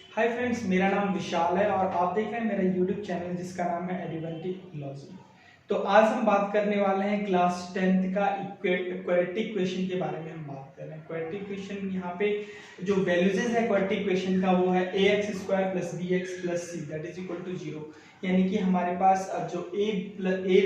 Hi friends, मेरा नाम विशाल है और आप देख रहे हैं मेरा यूट्यूब चैनल जिसका नाम है एडिवेंटिलॉजी। तो आज हम बात करने वाले हैं क्लास 10th का क्वाड्रेटिक इक्वेशन के बारे में। हम बात कर रहे हैं क्वाड्रेटिक इक्वेशन। यहाँ पे जो वैल्यूज है क्वाड्रेटिक इक्वेशन का वो है ax² + bx + c that is equal to 0। यानी कि हमारे पास जो a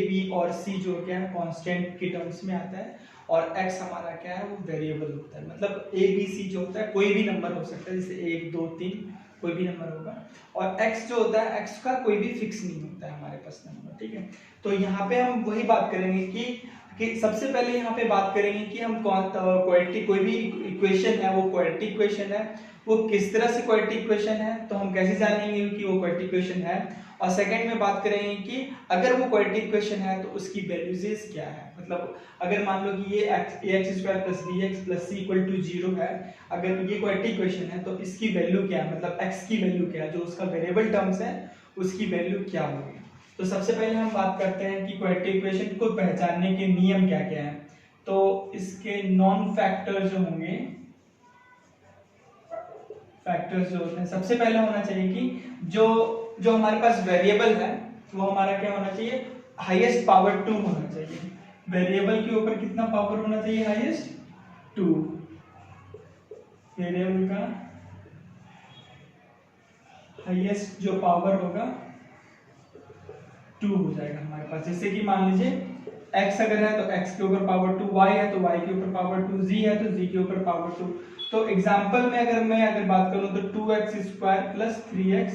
b और c जो क्या है कांस्टेंट के टर्म्स में आता है और x हमारा क्या है वो वेरिएबल होता है। मतलब a b c जो होता है कोई भी नंबर हो सकता है, जैसे 1 2 3 कोई भी नंबर होगा। और x जो होता है x का कोई भी फिक्स नहीं होता है हमारे पास नंबर, ठीक है। तो यहाँ पे हम वही बात करेंगे कि सबसे पहले यहाँ पे बात करेंगे कि हम क्वाड्रेटिक कोई भी इक्वेशन है वो क्वाड्रेटिक इक्वेशन है, वो किस तरह से क्वाड्रेटिक इक्वेशन है, तो हम कैसे जानेंगे कि वो क्वाड्रेटिक इक्वेशन है। और सेकंड में बात करेंगे कि अगर वो क्वाड्रेटिक इक्वेशन है तो उसकी वैल्यूज क्या है। मतलब अगर मान लो कि ये ax² + bx + c = 0 है, अगर ये क्वाड्रेटिक इक्वेशन है तो इसकी वैल्यू क्या है, मतलब x की वैल्यू क्या है, जो उसका वेरिएबल टर्म्स है उसकी वैल्यू क्या होगी। तो सबसे पहले हम बात करते हैं कि क्वाड्रेटिक इक्वेशन को पहचानने के नियम क्या क्या हैं। तो इसके नॉन फैक्टर जो होंगे, फैक्टर्स जो होते हैं, सबसे पहले होना चाहिए कि जो हमारे पास वेरिएबल है वो हमारा क्या होना चाहिए, हाईएस्ट पावर 2 होना चाहिए। वेरिएबल के ऊपर कितना पावर होना चाहिए, हाईएस्ट 2। वेरिएबल का हाईएस्ट जो पावर होगा 2 हो जाएगा हमारे पास। जैसे कि मान लीजिए x अगर है तो x के ऊपर पावर 2, y है तो y के ऊपर पावर 2, z है तो z के ऊपर पावर 2। तो एग्जांपल में अगर बात करूं तो 2x² + 3x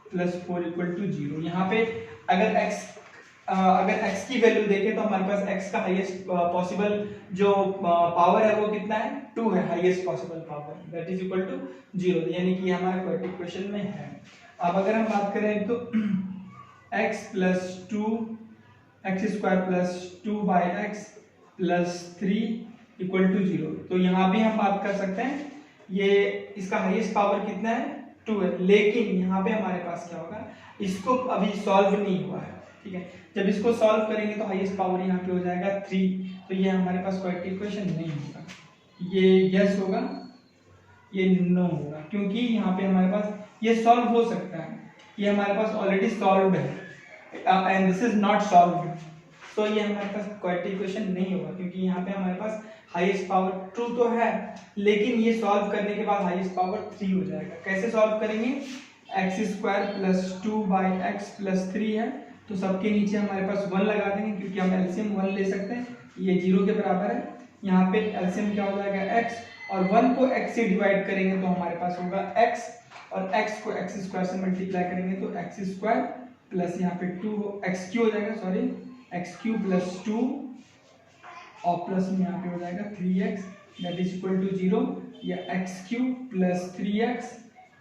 + 4 = 0। यहाँ पे अगर x की वैल्यू देखें तो हमारे पास x का हाईएस्ट पॉसिबल जो पावर है वो कितना है, 2 है, highest possible power that is equal to 0। यानी कि हमारे क्वाड्रेटिक इक्वेशन में है। अब अगर हम बात करें तो x + 2 x² + 2x + 3 = 0। तो यहाँ भी हम बात कर सकते हैं, ये इसका हाईएस्ट पावर कितना है, 2 है। लेकिन यहाँ पे हमारे पास क्या होगा, इसको अभी सॉल्व नहीं हुआ है, ठीक है। जब इसको सॉल्व करेंगे तो हाईएस्ट पावर यहाँ पे हो जाएगा 3। तो ये हमारे पास क्वाड्रेटिक इक्वेशन नहीं होगा, ये यस होगा, ये नो होगा, क्योंकि यहाँ पे हमारे पास ये सॉल्व हो सकता है, ये हमारे पास ऑलरेडी सॉल्व्ड है and this is not solved. तो ये हमारे पास क्वाड्रेटिक इक्वेशन नहीं होगा, क्योंकि यहाँ पे हमारे पास हाईएस्ट पावर 2 तो है, लेकिन ये सॉल्व करने के बाद हाईएस्ट पावर 3 हो जाएगा। कैसे सॉल्व करेंगे, x² + 2x + 3 है तो सबके नीचे हमारे पास 1 लगा देंगे, क्योंकि हम एलसीएम 1 ले सकते हैं, ये 0 के बराबर है। यहाँ पे एलसीएम क्या हो जाएगा, x, और 1 को x से डिवाइड करेंगे तो हमारे पास होगा x, और x को x² से मल्टीप्लाई करेंगे तो x² प्लस यहाँ पे 2 x³ हो जाएगा, सॉरी x³ + 2 और प्लस में यहाँ पे हो जाएगा 3x that is equal to 0, या x³ + 3x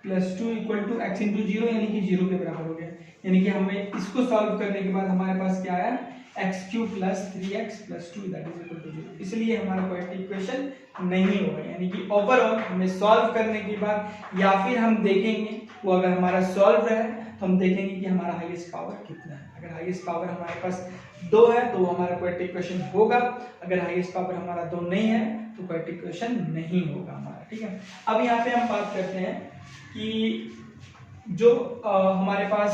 + 2 = x × 0, यानी कि 0 के बराबर हो गया। यानी कि हमें इसको सॉल्व करने के बाद हमारे पास क्या आया, x³ + 3x + 2 that is equal to 0। इसलिए हमारा क्वाड्रेटिक इक्वेशन नहीं होगा। यानी कि ओवरऑल हमें सॉल्व करने के बाद या फिर हम देखेंगे वो अगर हमारा सॉल्व है तो हम देखेंगे कि हमारा हाईएस्ट पावर कितना है। अगर हाईएस्ट पावर हमारे पास 2 है तो हमारा क्वाड्रेटिक इक्वेशन होगा, अगर हाईएस्ट पावर हमारा 2 नहीं है तो क्वाड्रेटिक इक्वेशन नहीं होगा हमारा, ठीक है। अब यहाँ पे हम बात करते हैं कि जो हमारे पास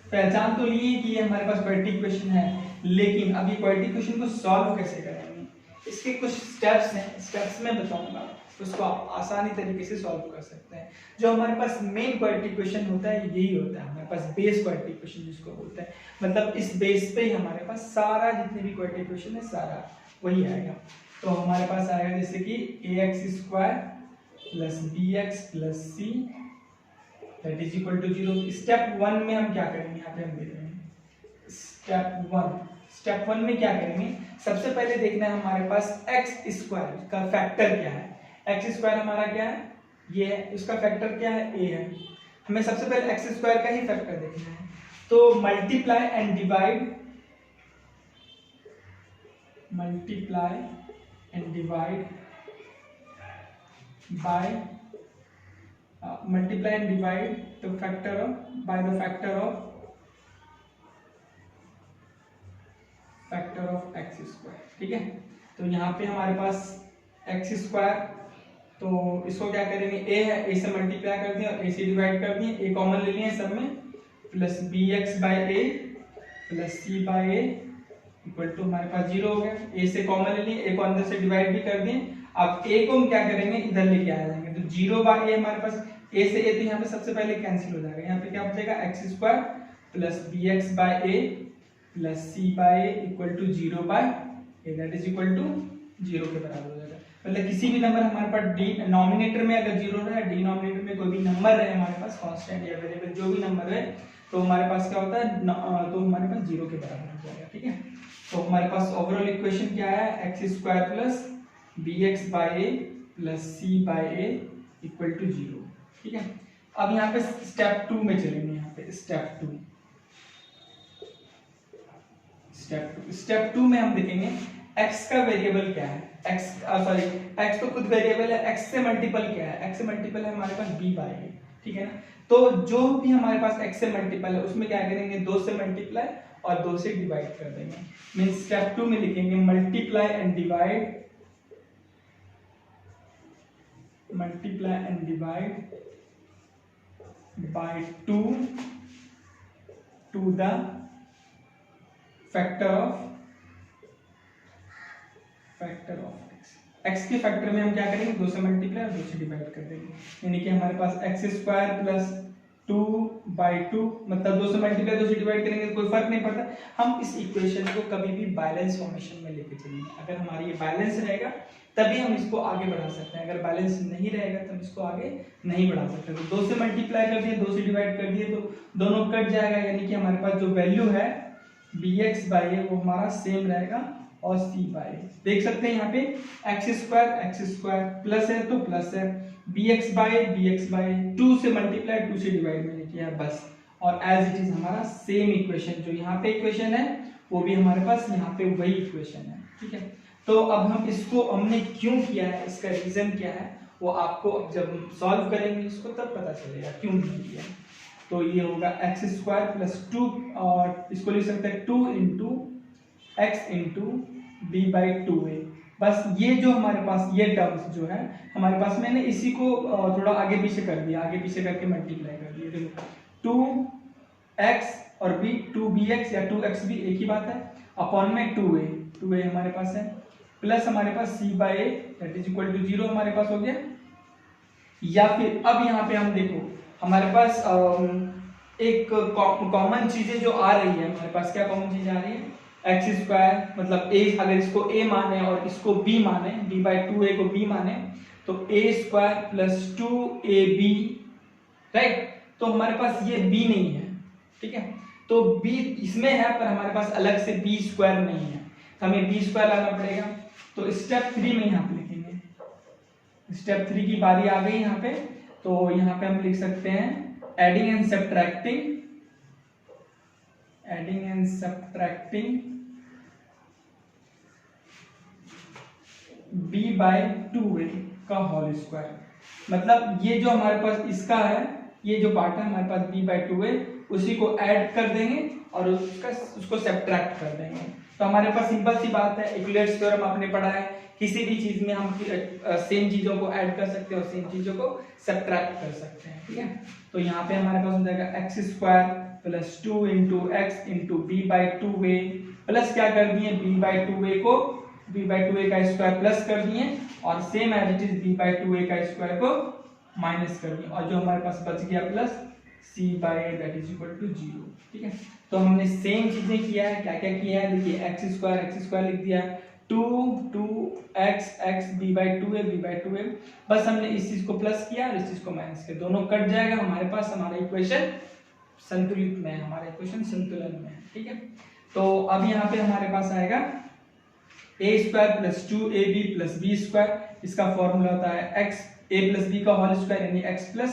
पहचान तो लिए कि ये हमारे पास क्वाड्रेटिक इक्वेशन है, लेकिन अब ये क्वाड्रेटिक इक्वेशन को सॉल्व कैसे करेंगे, इसके कुछ स्टेप्स हैं, स्टेप्स में बताऊंगा, उसको आप आसानी तरीके से सॉल्व कर सकते हैं। जो हमारे पास मेन क्वाड्रेटिक इक्वेशन होता है यही होता है हमारे पास बेस क्वाड्रेटिक इक्वेशन जिसको बोलते हैं। मतलब इस बेस पे ही हमारे पास सारा जितने भी क्वाड्रेटिक इक्वेशन है सारा वही आएगा। तो हमारे पास आएगा जैसे कि ax² + bx + c that is equal to 0। Step 1 में हम क्या करेंगे, यहाँ पे हम देख रहे हैं स्टेप 1 में क्या करेंगे, सबसे पहले देखना है हमारे पास x² का फैक्टर क्या है। x² हमारा क्या है, ये है, उसका फैक्टर क्या है, a है। हमें सबसे पहले x² का ही फैक्टर देखना है। तो multiply and divide bye multiply and divide the factor of by the factor of x², ठीक है। तो यहाँ पे हमारे पास x², तो इसको क्या करेंगे, ए है, ए से मल्टीप्लाई कर दिया और ए से डिवाइड कर दिए, ए कॉमन ले लिए सब में, plus B X by A plus C by A equal to हमारे पास 0 हो गया। ए से कॉमन ले लिए, ए को अंदर से डिवाइड भी कर दिए। अब ए को हम क्या करेंगे, इधर लेके आ जाएंगे, तो 0 बाई ए हमारे पास, ए से ए तो यहाँ पे सबसे पहले कैंसिल हो जाएगा, यहाँ पे क्या बचेगा X square plus B X by A plus C by A equal to 0 by A, that is equal to 0 के बराबर हो जाएगा। मतलब किसी भी नंबर हमारे पास डी नॉमिनेटर में अगर 0 रहे, डिनोमिनेटर में कोई भी नंबर रहे हमारे पास, कांस्टेंट या वेरिएबल जो भी नंबर है, तो हमारे पास क्या होता है, तो हमारे पास 0 के बराबर हो जाएगा। ठीक है, तो हमारे पास ओवरऑल इक्वेशन क्या है, X square plus B X by A plus C by A equal to 0। ठीक है, अब यहाँ पे स्टेप 2 में चलेंगे, यहाँ पे स्टेप 2 में हम देखेंगे x का वेरिएबल क्या है, x तो खुद वेरिएबल है, x से मल्टीपल क्या है, x से मल्टीपल है हमारे पास b बाई ए। ठीक है ना, तो जो भी हमारे पास x से मल्टीपल है उसमें क्या करेंगे, 2 से मल्टीप्लाई और 2 से डिवाइड कर देंगे। मींस स्टेप 2 में लिखेंगे multiply and divide by 2 to the factor of x के फैक्टर में हम क्या करेंगे, 2 से मल्टीप्लाई और 2 से डिवाइड कर देंगे, यानी कि हमारे पास एक्स स्क्वायर प्लस 2/2, मतलब 2 से मल्टीप्लाई 2 से डिवाइड करेंगे तो कोई फर्क नहीं पड़ता। हम इस इक्वेशन को कभी भी बैलेंस फॉर्मेशन में लेके चलेंगे, अगर हमारी ये बैलेंस रहेगा तभी हम इसको आगे बढ़ा सकते हैं, अगर बैलेंस नहीं रहेगा तो हम इसको आगे नहीं बढ़ा सकते। तो 2 से मल्टीप्लाई कर दिए, 2 से डिवाइड कर दिए, तो दोनों कट जाएगा, यानी कि हमारे पास जो वैल्यू है bx बाई ए वो हमारा सेम रहेगा और c बाई ए। देख सकते हैं यहाँ पे एक्स स्क्वायर प्लस है तो प्लस है, bx बाई 2 से मल्टीप्लाई 2 से डिवाइड मैंने किया बस, और एज इट इज हमारा सेम इक्वेशन जो यहाँ पे इक्वेशन है वो भी हमारे पास यहाँ पे वही इक्वेशन है। ठीक है, तो अब हम इसको हमने क्यों किया है, इसका रीजन क्या है, वो आपको जब सॉल्व करेंगे इसको तब पता चलेगा क्यों नहीं किया। तो ये होगा एक्स स्क्वायर प्लस 2, और इसको लिख सकते हैं 2 into X into B by 2a। बस ये जो हमारे पास ये टर्म्स जो है हमारे पास, मैंने इसी को थोड़ा आगे पीछे कर दिया, आगे पीछे करके मल्टीप्लाई कर दिया। देखो 2x और b 2bx या 2x भी एक ही बात है, अपॉन में 2a हमारे पास है, प्लस हमारे पास c by A that is equal to 0 हमारे पास हो गया। या फिर अब यहाँ पे हम देखो हमारे पास एक कॉमन चीजें जो आ रही है, हमारे पास क्या कॉमन चीज आ रही है, एक्स स्क्वायर, मतलब a, अगर इसको a माने और इसको b माने, b बाई 2a को b माने, तो a square plus 2ab, right. तो हमारे पास ये b नहीं है, ठीक है, तो b इसमें है पर हमारे पास अलग से b स्क्वायर नहीं है, तो हमें b स्क्वायर लाना पड़ेगा। तो स्टेप 3 में यहाँ पे लिखेंगे, स्टेप 3 की बारी आ गई यहाँ पे, तो यहाँ पे हम लिख सकते हैं adding and subtracting b by 2a का होल स्क्वायर। मतलब ये जो हमारे पास इसका है, ये जो पार्ट है हमारे पास b बाई 2a, उसी को ऐड कर देंगे और उसको सब्ट्रैक्ट कर देंगे। तो हमारे पास सिंपल सी बात है, यूक्लिड्स थ्योरम आपने पढ़ा है, किसी भी चीज में हम सेम चीजों को ऐड कर सकते हैं और सेम चीजों को सब्ट्रैक्ट कर सकते हैं। ठीक है, तो यहाँ पे हमारे पास हो जाएगा X square plus 2 into X into B by 2a, plus क्या कर दिए b बाई 2a को b बाई 2a का स्क्वायर प्लस कर दिए, और same as it is b by 2a का स्क्वायर को माइनस कर दिए, और जो हमारे पास बच गया plus c by a that is equal to 0। ठीक है, तो हमने सेम चीजें किया है, क्या क्या किया है, देखिए एक्स स्क्वायर लिख दिया, 2x b बाई 2a, बस हमने इस चीज को प्लस किया और इस चीज को माइनस किया, दोनों कट जाएगा, हमारे पास हमारा इक्वेशन संतुलित में है, हमारा इक्वेशन संतुलन में है। ठीक है, तो अब यहाँ पे हमारे पास आएगा a square plus 2ab plus b square, इसका फॉर्मूला होता है x a प्लस b का होल स्क्वायर यानी x plus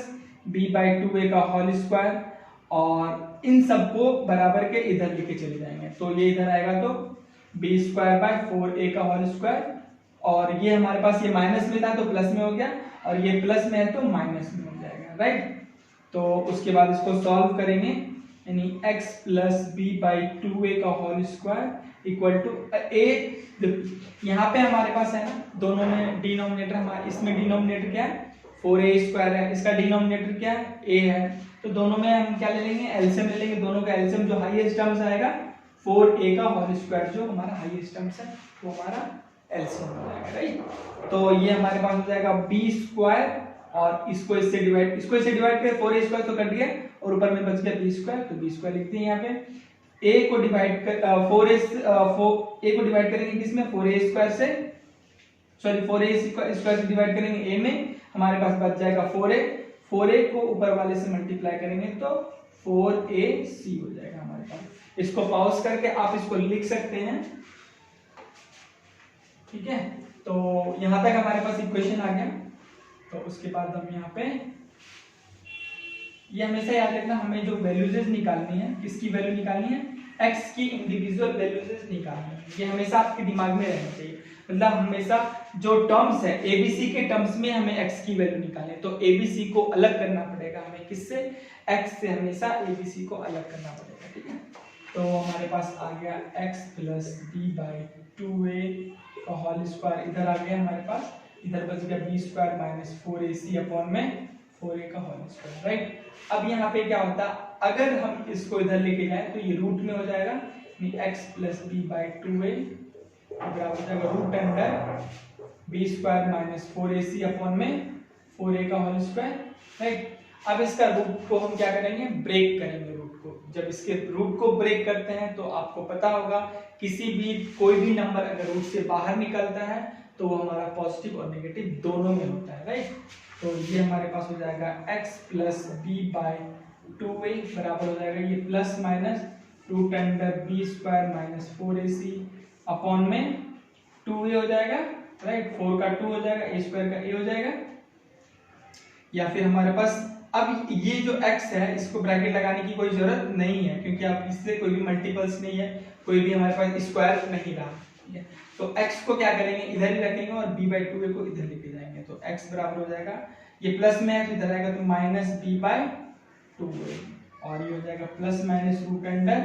b by 2a का होल स्क्वायर, और इन सबको बराबर के इधर लेके चले जाएंगे, तो ये इधर आएगा तो b स्क्वायर बाय 4a का होल स्क्वायर, और ये हमारे पास ये माइनस में था तो प्लस में हो गया, और ये प्लस में है तो माइनस में हो जाएगा, राइट। तो उसके बाद इसको सॉल्व करेंगे, यानी x plus b by 2a का होल स्क्वायर इक्वल टू ए, यहाँ पे हमारे पास है ना दोनों में डिनोमिनेटर, हमारे इसमें डिनोमिनेटर क्या है 4a² है, इसका डिनोमिनेटर क्या है a है, तो दोनों में हम क्या ले लेंगे एलसीएम ले लेंगे, दोनों का एलसीएम जो हाईएस्ट टर्म्स आएगा 4a का होल स्क्वायर जो हमारा हाईएस्ट टर्म्स है वो हमारा एलसीएम हो जाएगा, राइट। तो ये हमारे पास हो जाएगा b² और इसको इससे डिवाइड करें 4a² तो कर दिया और ऊपर में बच गया b², तो b² लिखते हैं यहाँ पे। a को डिवाइड कर a को डिवाइड करेंगे किसमें 4a² से, सॉरी 4a² से डिवाइड करेंगे a में, हमारे पास बच जाएगा 4a को ऊपर वाले से मल्टीप्लाई करेंगे तो 4ac हो जाएगा हमारे पास। इसको पॉज करके आप इसको लिख सकते हैं, ठीक है। तो यहां तक हमारे पास इक्वेशन आ गया। तो उसके बाद हम यहाँ पे ये हमेशा याद रखना, हमें जो वैल्यूज निकालनी है, किसकी वैल्यू निकालनी है, x की इंडिविजुअल वैल्यूज निकालनी है। ये हमेशा आपके दिमाग में रहना चाहिए, मतलब हमेशा जो टर्म्स है एबीसी के टर्म्स में हमें x की वैल्यू निकालनी है, तो एबीसी को अलग करना पड़ेगा हमें किससे, x से हमेशा एबीसी को अलग करना पड़ेगा, ठीक है। तो हमारे पास आ गया x प्लस b/2a का होल स्क्वायर, इधर आ गया हमारे पास, इधर बच गया b² माइनस 4ac अपॉन में 4a का होल स्क्वायर, राइट। अब यहाँ पे क्या होता है, अगर हम इसको इधर लेके जाए तो ये रूट में हो जाएगा, x प्लस b/2a बराबर हो जाएगा root under b² minus 4ac upon में 4a का होल स्क्वायर, राइट। अब इसका रूट को हम क्या करेंगे, ब्रेक करेंगे रूट को। जब इसके रूट को ब्रेक करते हैं तो आपको पता होगा किसी भी कोई भी नंबर अगर रूट से बाहर निकलता है तो वो हमारा पॉजिटिव और नेगेटिव दोनों में होता है, राइट। तो ये हमारे पास हो जाएगा x प्लस b/2a बराबर हो जाएगा ये plus minus root under b² minus 4ac upon में 2a हो जाएगा, राइट। 4 का 2 हो जाएगा, a² का a हो जाएगा, या फिर हमारे पास अब ये जो x है इसको ब्रैकेट लगाने की कोई जरूरत नहीं है क्योंकि आप इससे कोई भी मल्टीपल्स नहीं है, कोई भी हमारे पास स्क्वायर नहीं रहा, ठीक है। तो x को क्या करेंगे इधर ही रखेंगे और b/2a को इधर लेके जाएंगे, तो x बराबर हो जाएगा, ये प्लस में है तो इधर आएगा तो माइनस b/2a और ये हो जाएगा plus minus root under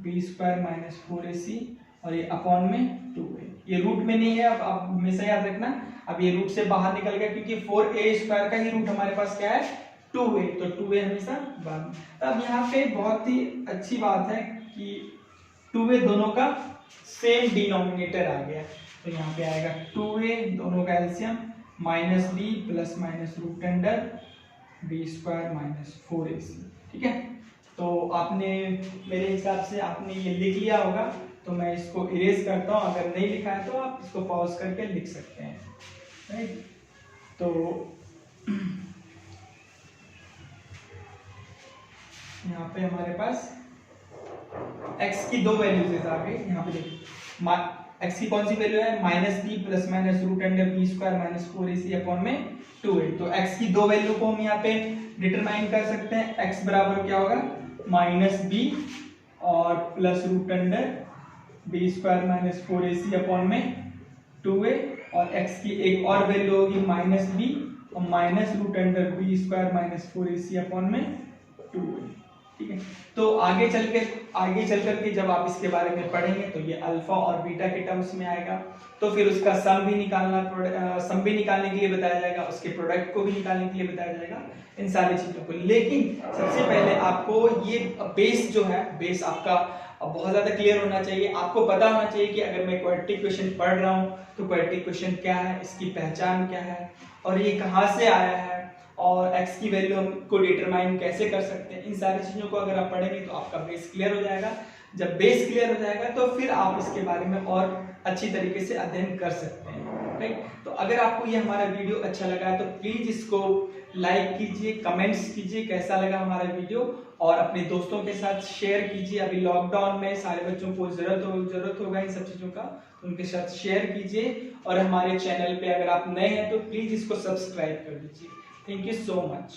b² minus 4ac और ये अपॉन में 2a, ये रूट में नहीं है, अब आप हमेशा याद रखना, अब ये रूट से बाहर निकल गया क्योंकि 4a² का ही रूट हमारे पास क्या है 2a, तो 2a हमेशा बाहर। अब यहाँ पे बहुत ही अच्छी बात है कि 2a दोनों का सेम डिनोमिनेटर आ गया, तो यहाँ पे आएगा 2a दोनों का LCM minus b plus minus root under b² minus 4ac, ठीक है। तो आपने मेरे हिसाब से आपने ये लिख लिया होगा, तो मैं इसको इरेज करता हूँ, अगर नहीं लिखा है तो आप इसको पॉज करके लिख सकते हैं, राइट। तो यहाँ पे हमारे पास x की दो वैल्यूज आ गई, यहाँ पे देखिए x की कौन सी वैल्यू है minus b plus minus root under b² minus 4ac upon में 2a, तो x की दो वैल्यू को हम यहाँ पे डिटरमाइन कर सकते हैं। x बराबर क्या होगा माइनस b और plus root under b² minus 4ac upon में 2a, और x की एक और वैल्यू होगी माइनस b और minus root under b² minus 4ac upon में 2a, ठीक है। तो आगे चल करके जब आप इसके बारे में पढ़ेंगे तो ये अल्फा और बीटा के टर्म्स में आएगा, तो फिर उसका सम भी निकालने के लिए बताया जाएगा, उसके प्रोडक्ट को भी निकालने के लिए बताया जाएगा, इन सारी चीजों को। लेकिन सबसे पहले आपको ये बेस जो है, बेस आपका बहुत ज्यादा क्लियर होना चाहिए। आपको पता होना चाहिए कि अगर मैं क्वाड्रेटिक इक्वेशन पढ़ रहा हूँ तो क्वाड्रेटिक इक्वेशन क्या है, इसकी पहचान क्या है और ये कहाँ से आया है और x की वैल्यू हम को डिटरमाइन कैसे कर सकते हैं, इन सारी चीजों को अगर आप पढ़ेंगे तो आपका बेस क्लियर हो जाएगा। जब बेस क्लियर हो जाएगा तो फिर आप इसके बारे में और अच्छी तरीके से अध्ययन कर सकते हैं, राइट। तो अगर आपको ये हमारा वीडियो अच्छा लगा है तो प्लीज इसको लाइक कीजिए, कमेंट्स कीजिए कैसा लगा हमारा वीडियो, और अपने दोस्तों के साथ शेयर कीजिए। अभी लॉकडाउन में सारे बच्चों को जरूरत होगा इन सब चीजों का, तो उनके साथ शेयर कीजिए। और हमारे चैनल पे अगर आप नए हैं तो प्लीज इसको सब्सक्राइब कर दीजिए। Thank you so much.